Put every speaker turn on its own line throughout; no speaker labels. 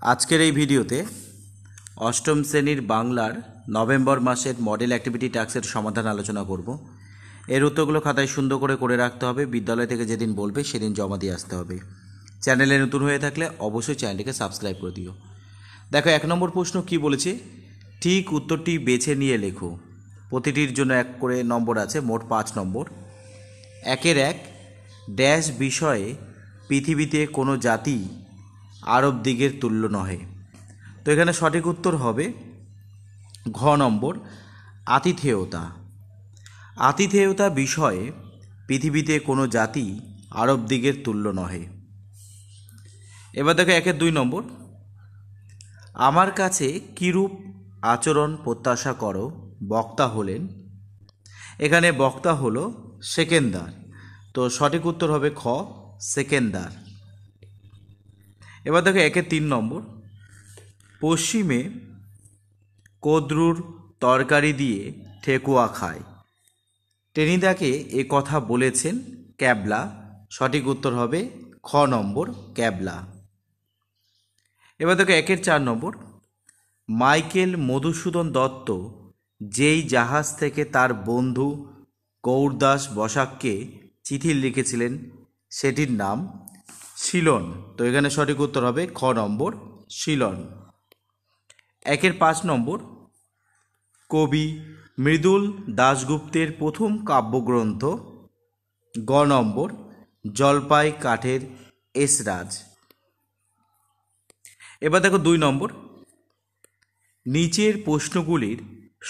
আজকের এই ভিডিওতে অষ্টম শ্রেণীর বাংলার নভেম্বর মাসের মডেল অ্যাক্টিভিটি টাস্কের সমাধান আলোচনা করব। এর উত্তরগুলো খাতায় সুন্দর করে রাখতে হবে। বিদ্যালয় থেকে যেদিন বলবে সেদিন জমা দিয়ে আসতে হবে। চ্যানেলে নতুন হয়ে থাকলে অবশ্যই চ্যানেলটিকে সাবস্ক্রাইব করে দিও। দেখো 1 নম্বর প্রশ্ন কি বলেছে, ঠিক উত্তরটি বেছে নিয়ে লেখো। প্রতিটির জন্য 1 করে নম্বর আছে, মোট 5 নম্বর। 1-1 ড্যাশ বিষয়ে পৃথিবীতে কোনো জাতি আরব দিগের তুল্য নহে। তো এখানে সঠিক উত্তর হবে ঘ নম্বর, আতিথেয়তা। আতিথেয়তা বিষয়ে পৃথিবীতে কোনো জাতি আরব দিগের তুল্য নহে। এবার দেখো 1-2 নম্বর, আমার কাছে কিরূপ আচরণ প্রত্যাশা করো। বক্তা হলেন, এখানে বক্তা হলো সেকেন্দার। তো সঠিক উত্তর হবে খ, সেকেন্দার। এবার দেখো 1-3 নম্বর, পশ্চিমে কদ্রুর তরকারি দিয়ে ঠেকুয়া খায়। টেনিদাকে এ কথা বলেছেন ক্যাবলা। সঠিক উত্তর হবে খ নম্বর, ক্যাবলা। এবার দেখো 1-4 নম্বর, মাইকেল মধুসূদন দত্ত যেই জাহাজ থেকে তার বন্ধু গৌরদাস বসাককে চিঠি লিখেছিলেন সেটির নাম সিলন। তো এখানে সঠিক উত্তর হবে খ নম্বর, সিলন। 1-5 নম্বর, কবি মৃদুল দাশগুপ্তের প্রথম কাব্যগ্রন্থ। গ নম্বর, জলপাই কাঠের এসরাজ। এবার দেখো 2 নম্বর, নিচের প্রশ্নগুলির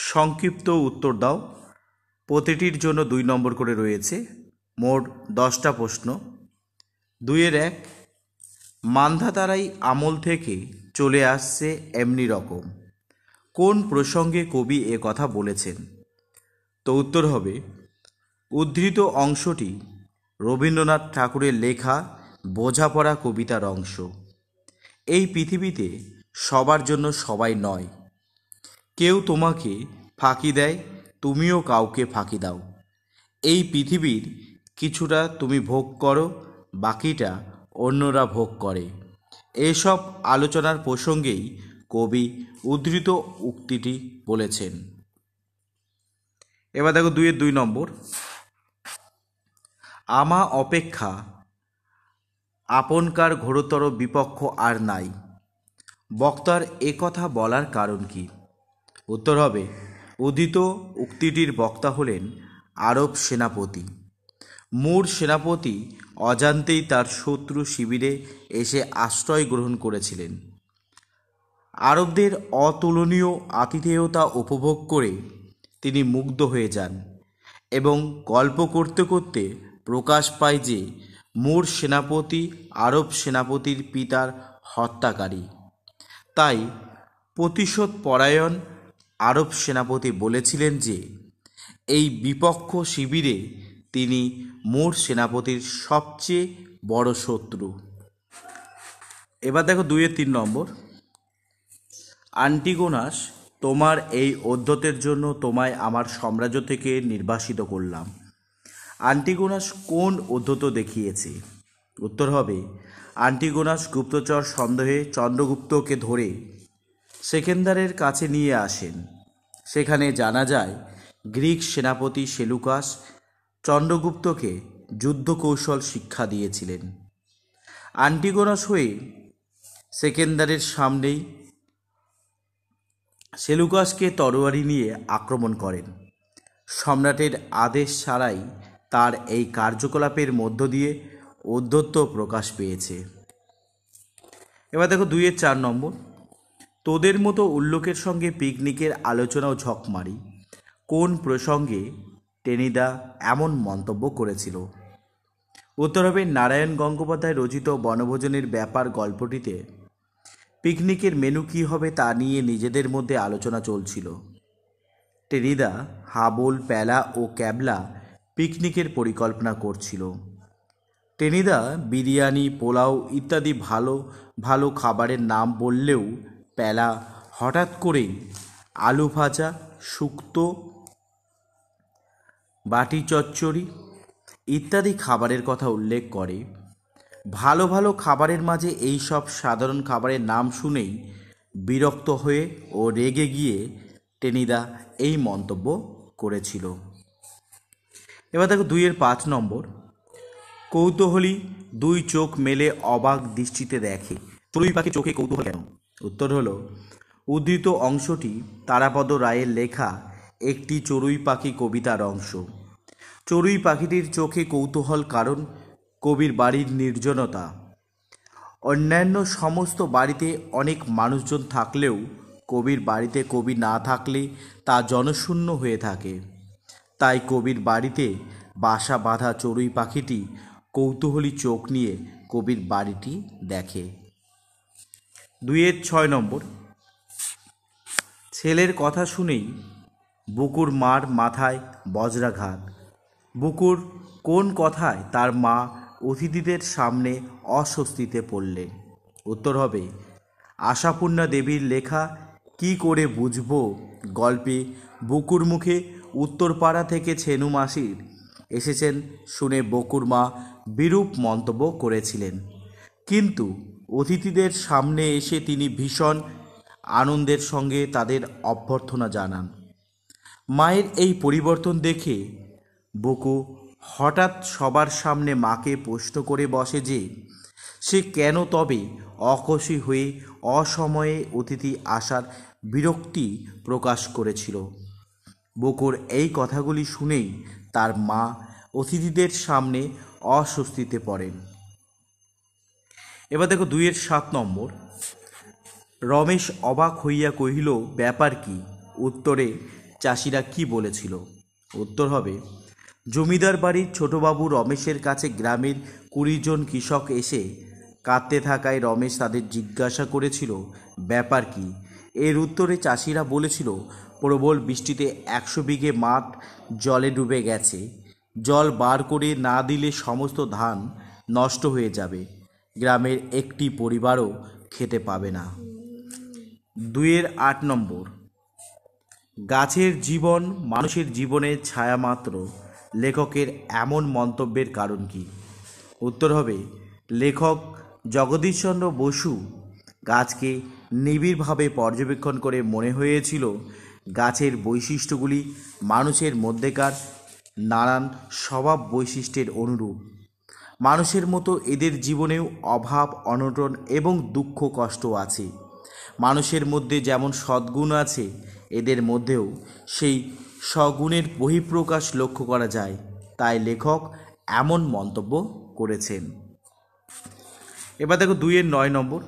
সংক্ষিপ্ত উত্তর দাও। প্রতিটির জন্য 2 নম্বর করে রয়েছে, মোট 10টা প্রশ্ন। 2-1 মান্ধাতারাই আমল থেকে চলে আসছে এমনি রকম। কোন প্রসঙ্গে কবি এ কথা বলেছেন? তো উত্তর হবে উদ্ধৃত অংশটি রবীন্দ্রনাথ ঠাকুরের লেখা বোঝাপড়া কবিতার অংশ। এই পৃথিবীতে সবার জন্য সবাই নয়। কেউ তোমাকে ফাঁকি দেয়, তুমিও কাউকে ফাঁকি দাও। এই পৃথিবীর কিছুটা তুমি ভোগ করো, বাকিটা অন্যরা ভোগ করে। এসব আলোচনার প্রসঙ্গেই কবি উদ্ধৃত উক্তিটি বলেছেন। এবার দেখো 2-2 নম্বর, আমা অপেক্ষা আপনকার ঘোরতর বিপক্ষ আর নাই। বক্তার এ কথা বলার কারণ কি? উত্তর হবে উদ্ধৃত উক্তিটির বক্তা হলেন আরব সেনাপতি। মূর সেনাপতি অজান্তেই তার শত্রু শিবিরে এসে আশ্রয় গ্রহণ করেছিলেন। আরবদের অতুলনীয় আতিথেয়তা উপভোগ করে তিনি মুগ্ধ হয়ে যান এবং গল্প করতে করতে প্রকাশ পায় যে মূর সেনাপতি আরব সেনাপতির পিতার হত্যাকারী। তাই প্রতিশোধ পরায়ণ আরব সেনাপতি বলেছিলেন যে এই বিপক্ষ শিবিরে তিনি মূর সেনাপতির সবচেয়ে বড় শত্রু। এবার দেখো 2-3 নম্বর, আন্টিগোনাস, তোমার এই অধ্যতের জন্য তোমায় আমার সাম্রাজ্য থেকে নির্বাসিত করলাম। আন্টিগোনাস কোন অধ্যত দেখিয়েছে? উত্তর হবে আন্টিগোনাস গুপ্তচর সন্দেহে চন্দ্রগুপ্তকে ধরে সেকেন্দারের কাছে নিয়ে আসেন। সেখানে জানা যায় গ্রিক সেনাপতি সেলুকাস চন্দ্রগুপ্তকে যুদ্ধকৌশল শিক্ষা দিয়েছিলেন। আন্টিগোনাস হয়ে সেকেন্দারের সামনেই সেলুকাসকে তরোয়ারি নিয়ে আক্রমণ করেন। সম্রাটের আদেশ ছাড়াই তার এই কার্যকলাপের মধ্য দিয়ে ঔদ্ধত্য প্রকাশ পেয়েছে। এবার দেখো 2-4 নম্বর, তোদের মতো উল্লোকের সঙ্গে পিকনিকের আলোচনাও ঝক মারি। কোন প্রসঙ্গে টেনিদা এমন মন্তব্য করেছিল? উত্তর হবে নারায়ণ গঙ্গোপাধ্যায় রচিত বনভোজনের ব্যাপার গল্পটিতে পিকনিকের মেনু কী হবে তা নিয়ে নিজেদের মধ্যে আলোচনা চলছিল। টেনিদা, হাবল, প্যালা ও ক্যাবলা পিকনিকের পরিকল্পনা করছিল। টেনিদা বিরিয়ানি, পোলাও ইত্যাদি ভালো ভালো খাবারের নাম বললেও প্যালা হঠাৎ করেই আলু ভাজা, শুক্তো, বাটি চচ্চড়ি ইত্যাদি খাবারের কথা উল্লেখ করে। ভালো ভালো খাবারের মাঝে এই সব সাধারণ খাবারের নাম শুনেই বিরক্ত হয়ে ও রেগে গিয়ে টেনিদা এই মন্তব্য করেছিল। এবার দেখো 2-5 কৌতূহলী দুই চোখ মেলে অবাক দৃষ্টিতে দেখে। চড়ুই পাখি চোখে কৌতূহল কেন? উত্তর হলো, উদ্ধৃত অংশটি তারাপদ রায়ের লেখা একটি চড়ুই পাখি কবিতার অংশ। চড়ুই পাখিটির চোখে কৌতূহল কারণ কবির বাড়ির নির্জনতা। অন্যান্য সমস্ত বাড়িতে অনেক মানুষজন থাকলেও কবির বাড়িতে কবি না থাকলে তা জনশূন্য হয়ে থাকে। তাই কবির বাড়িতে বাসা বাঁধা চড়ুই পাখিটি কৌতূহলী চোখ নিয়ে কবির বাড়িটি দেখে। 2-6 ছেলের কথা শুনেই বুকুর মার মাথায় বজ্রাঘাত। বুকুর কোন কথায় তার মা অতিথিদের সামনে অস্বস্তিতে পড়লেন? উত্তর হবে, আশাপূর্ণা দেবীর লেখা কি করে বুঝব গল্পে বুকুর মুখে উত্তরপাড়া থেকে ছেনু মাসির এসেছেন শুনে বকুর মা বিরূপ মন্তব্য করেছিলেন, কিন্তু অতিথিদের সামনে এসে তিনি ভীষণ আনন্দের সঙ্গে তাদের অভ্যর্থনা জানান। মায়ের এই পরিবর্তন দেখে বকু হঠাৎ সবার সামনে মাকে প্রশ্ন করে বসে যে সে কেন তবে অখুশি হয়ে অসময়ে অতিথি আসার বিরক্তি প্রকাশ করেছিল। বকুর এই কথাগুলি শুনেই তার মা অতিথিদের সামনে অস্বস্তিতে পড়েন। এবার দেখো 2-7 রমেশ অবাক হইয়া কহিল, ব্যাপার কি? উত্তরে চাষিরা কি বলেছিল? উত্তর হবে, জমিদার বাড়ির ছোটবাবু রমেশের কাছে গ্রামের 20 জন কৃষক এসে কাঁদতে থাকায় রমেশ তাদের জিজ্ঞাসা করেছিল, ব্যাপার কি? এর উত্তরে চাষিরা বলেছিল, প্রবল বৃষ্টিতে 100 বিঘে মাঠ জলে ডুবে গেছে। জল বার করে না দিলে সমস্ত ধান নষ্ট হয়ে যাবে, গ্রামের একটি পরিবারও খেতে পাবে না। 2-8 গাছের জীবন মানুষের জীবনের ছায়ামাত্র। লেখকের এমন মন্তব্যের কারণ কি? উত্তর হবে, লেখক জগদীশচন্দ্র বসু গাছকে নিবিড়ভাবে পর্যবেক্ষণ করে মনে হয়েছিল গাছের বৈশিষ্ট্যগুলি মানুষের মধ্যেকার নানান স্বভাব বৈশিষ্ট্যের অনুরূপ। মানুষের মতো এদের জীবনেও অভাব অনটন এবং দুঃখ কষ্ট আছে। মানুষের মধ্যে যেমন সদ্গুণ আছে, এদের মধ্যেও সেই সগুণের বহিঃপ্রকাশ লক্ষ্য করা যায়। তাই লেখক এমন মন্তব্য করেছেন। এবার দেখো 2-9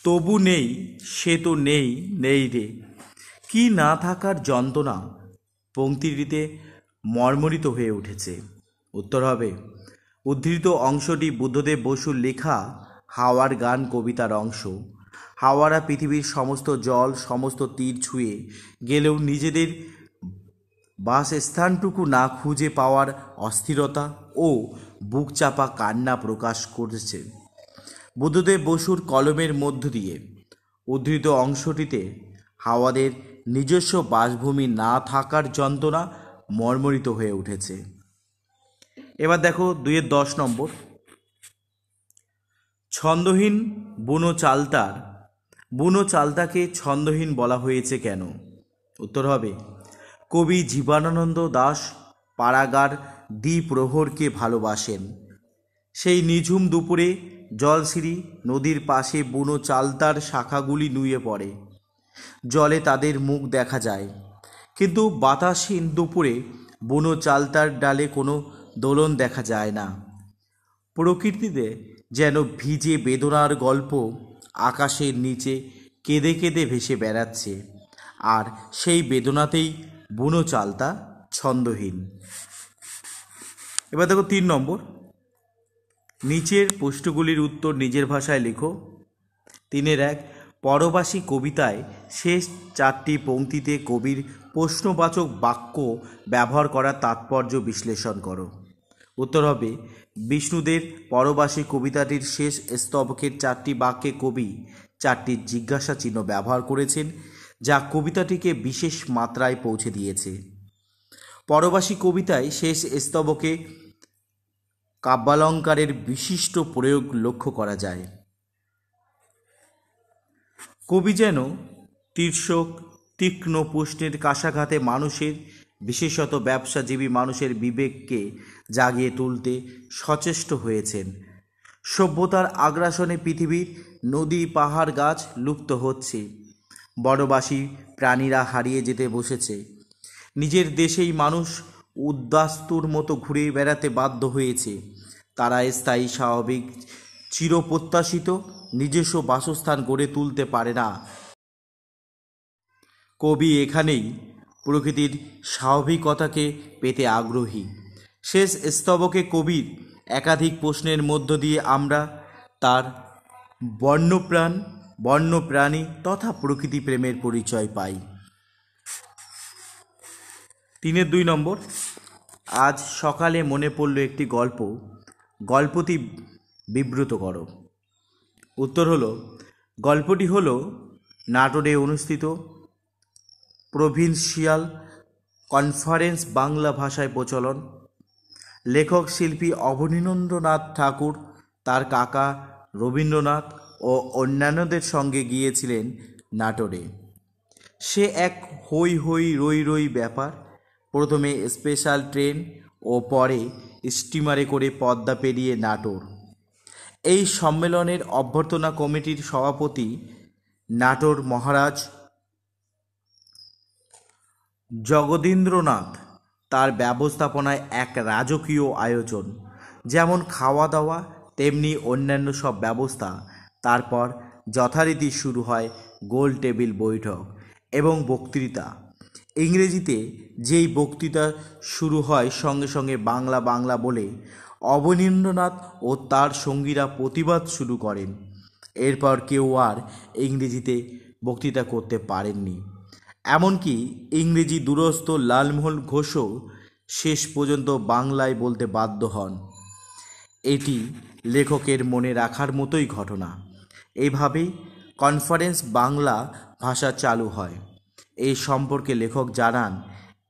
তবু নেই সে তো নেই নেই রে, কি না থাকার যন্ত্রণা পংক্তিটিতে মর্মরিত হয়ে উঠেছে। উত্তর হবে, উদ্ধৃত অংশটি বুদ্ধদেব বসুর লেখা হাওয়ার গান কবিতার অংশ। হাওয়ারা পৃথিবীর সমস্ত জল সমস্ত তীর ছুঁয়ে গেলেও নিজেদের বাসস্থানটুকু না খুঁজে পাওয়ার অস্থিরতা ও বুকচাপা কান্না প্রকাশ করেছে বুদ্ধদেব বসুর কলমের মধ্য দিয়ে। উদ্ধৃত অংশটিতে হাওয়াদের নিজস্ব বাসভূমি না থাকার যন্ত্রণা মর্মরিত হয়ে উঠেছে। এবার দেখো 2-10 ছন্দহীন বুনো চালতার। বুনো চালতাকে ছন্দহীন বলা হয়েছে কেন? উত্তর হবে, কবি জীবনানন্দ দাশ পাড়াগার দ্বিপ্রহরকে ভালোবাসেন। সেই নিঝুম দুপুরে জলসিঁড়ি নদীর পাশে বুনো চালতার শাখাগুলি নুয়ে পড়ে, জলে তাদের মুখ দেখা যায়, কিন্তু বাতাসহীন দুপুরে বুনো চালতার ডালে কোনো দোলন দেখা যায় না। প্রকৃতিতে যেন ভিজে বেদনার গল্প আকাশের নিচে কেঁদে কেঁদে ভেসে বেড়াচ্ছে, আর সেই বেদনাতেই বুনো চালতা ছন্দহীন। এবার দেখো 3 নিচের প্রশ্নগুলির উত্তর নিজের ভাষায় লেখো। 3-1 পরবাসী কবিতায় শেষ 4টি পংক্তিতে কবির প্রশ্নবাচক বাক্য ব্যবহার করার তাৎপর্য বিশ্লেষণ করো। উত্তর হবে, বিষ্ণুদের পরবাসী কবিতাটির শেষ স্তবকের 4টি বাক্যে কবি 4টি জিজ্ঞাসা চিহ্ন ব্যবহার করেছেন, যা কবিতাটিকে বিশেষ মাত্রায় পৌঁছে দিয়েছে। পরবাসী কবিতায় শেষ স্তবকে কাব্যালঙ্কারের বিশিষ্ট প্রয়োগ লক্ষ্য করা যায়। কবি যেন তীর্ষক তীক্ষ্ণ প্রশ্নের কাশাঘাতে মানুষের, বিশেষত ব্যবসাজীবী মানুষের বিবেককে জাগিয়ে তুলতে সচেষ্ট হয়েছেন। সভ্যতার আগ্রাসনে পৃথিবীর নদী পাহাড় গাছ লুপ্ত হচ্ছে, বনবাসী প্রাণীরা হারিয়ে যেতে বসেছে। নিজের দেশেই মানুষ উদ্বাস্তুর মতো ঘুরে বেড়াতে বাধ্য হয়েছে। তারা স্থায়ী, স্বাভাবিক, চিরপ্রত্যাশিত নিজস্ব বাসস্থান গড়ে তুলতে পারে না। কবি এখানেই প্রকৃতির স্বাভাবিকতাকে পেতে আগ্রহী। শেষ স্তবকে কবির একাধিক প্রশ্নের মধ্য দিয়ে আমরা তার বন্যপ্রাণী তথা প্রকৃতি প্রেমের পরিচয় পাই। 3-2 নম্বর, আজ সকালে মনে পড়ল একটি গল্প, গল্পটি বিব্রত করো। উত্তর হলো, গল্পটি হলো নাটোরে অনুষ্ঠিত প্রভিন্সিয়াল কনফারেন্স বাংলা ভাষায় প্রচলন। লেখক শিল্পী অবনীন্দ্রনাথ ঠাকুর তার কাকা রবীন্দ্রনাথ ও অন্যান্যদের সঙ্গে গিয়েছিলেন নাটোরে। সে এক হই হই রই রই ব্যাপার। প্রথমে স্পেশাল ট্রেন ও পরে স্টিমারে করে পদ্মা পেরিয়ে নাটোর। এই সম্মেলনের অভ্যর্থনা কমিটির সভাপতি নাটোর মহারাজ জগদীন্দ্রনাথ। তার ব্যবস্থাপনায় এক রাজকীয় আয়োজন, যেমন খাওয়া দাওয়া তেমনি অন্যান্য সব ব্যবস্থা। তারপর যথারীতি শুরু হয় গোল টেবিল বৈঠক এবং বক্তৃতা। ইংরেজিতে যেই বক্তৃতা শুরু হয় সঙ্গে সঙ্গে বাংলা বাংলা বলে অবনীন্দ্রনাথ ও তার সঙ্গীরা প্রতিবাদ শুরু করেন। এরপর কেউ আর ইংরেজিতে বক্তৃতা করতে পারেননি। এমনকি ইংরেজি দুরস্থ লালমোহন ঘোষও শেষ পর্যন্ত বাংলায় বলতে বাধ্য হন। এটি লেখকের মনে রাখার মতোই ঘটনা। এইভাবেই কনফারেন্স বাংলা ভাষা চালু হয়। এই সম্পর্কে লেখক জানান,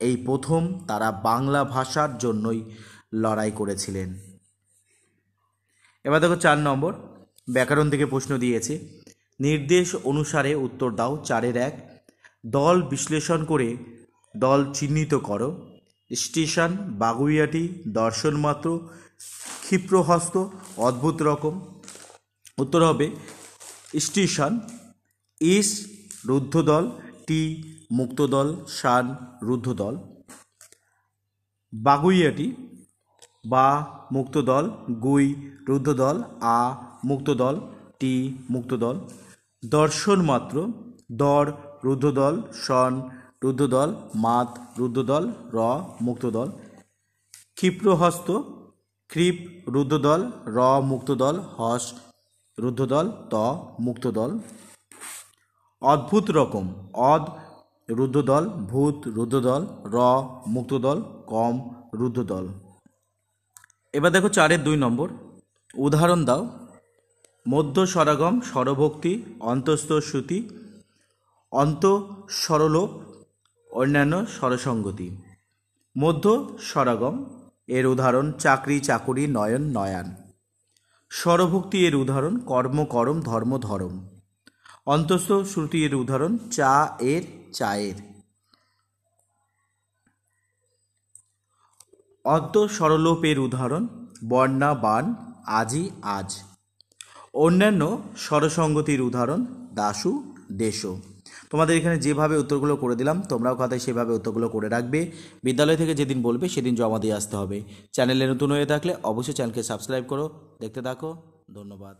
এই প্রথম তারা বাংলা ভাষার জন্যই লড়াই করেছিলেন। এবার দেখো 4 নম্বর, ব্যাকরণ থেকে প্রশ্ন দিয়েছে। নির্দেশ অনুসারে উত্তর দাও। 4-1, দল বিশ্লেষণ করে দল চিহ্নিত করো। স্টেশন, বাগুইয়াটি, দর্শনমাত্র, ক্ষিপ্রহস্ত, অদ্ভুত রকম। উত্তর হবে স্টেশন, ইস রুদ্ধদল, টি মুক্তদল, শান রুদ্ধদল। বাগুইয়াটি, বা মুক্তদল, গুই রুদ্ধদল, আ মুক্তদল, টি মুক্তদল। দর্শনমাত্র, দর রুদ্ধদল, শন রুদ্ধদল, মাত রুদ্ধদল, র মুক্তদল। ক্ষিপ্রহস্ত, ক্ষিপ রুদ্ধদল, র মুক্তদল, হস রুদ্ধদল, ত মুক্তদল। অদ্ভুত রকম, অদ রুদ্ধদল, ভূত রুদ্ধদল, র মুক্তদল, কম রুদ্ধদল। এবার দেখো 4-2 নম্বর, উদাহরণ দাও। মধ্য স্বরাগম, স্বরভক্তি, অন্তস্থ শ্রুতি, অন্ত স্বরলোপ, অন্যান্য স্বরসঙ্গতি। মধ্য স্বরাগম এর উদাহরণ চাকরি চাকুরি, নয়ন নয়ান। স্বরভক্তি এর উদাহরণ কর্ম করম, ধর্ম ধরম। অন্তস্থ শ্রুতি এর উদাহরণ চা এর, চায়ের। অন্ত স্বরলোপের উদাহরণ বর্ণা, বান, আজি, আজ। অন্যান্য স্বরসঙ্গতির উদাহরণ দাশু, দেশো। তোমাদের এখানে যেভাবে উত্তরগুলো করে দিলাম তোমরাও খাতায় সেভাবে উত্তরগুলো করে রাখবে। বিদ্যালয় থেকে যেদিন বলবে সেদিন জমা দিয়ে আসতে হবে। চ্যানেলে নতুন হয়ে থাকলে অবশ্যই চ্যানেলকে সাবস্ক্রাইব করো। দেখতে থাকো। ধন্যবাদ।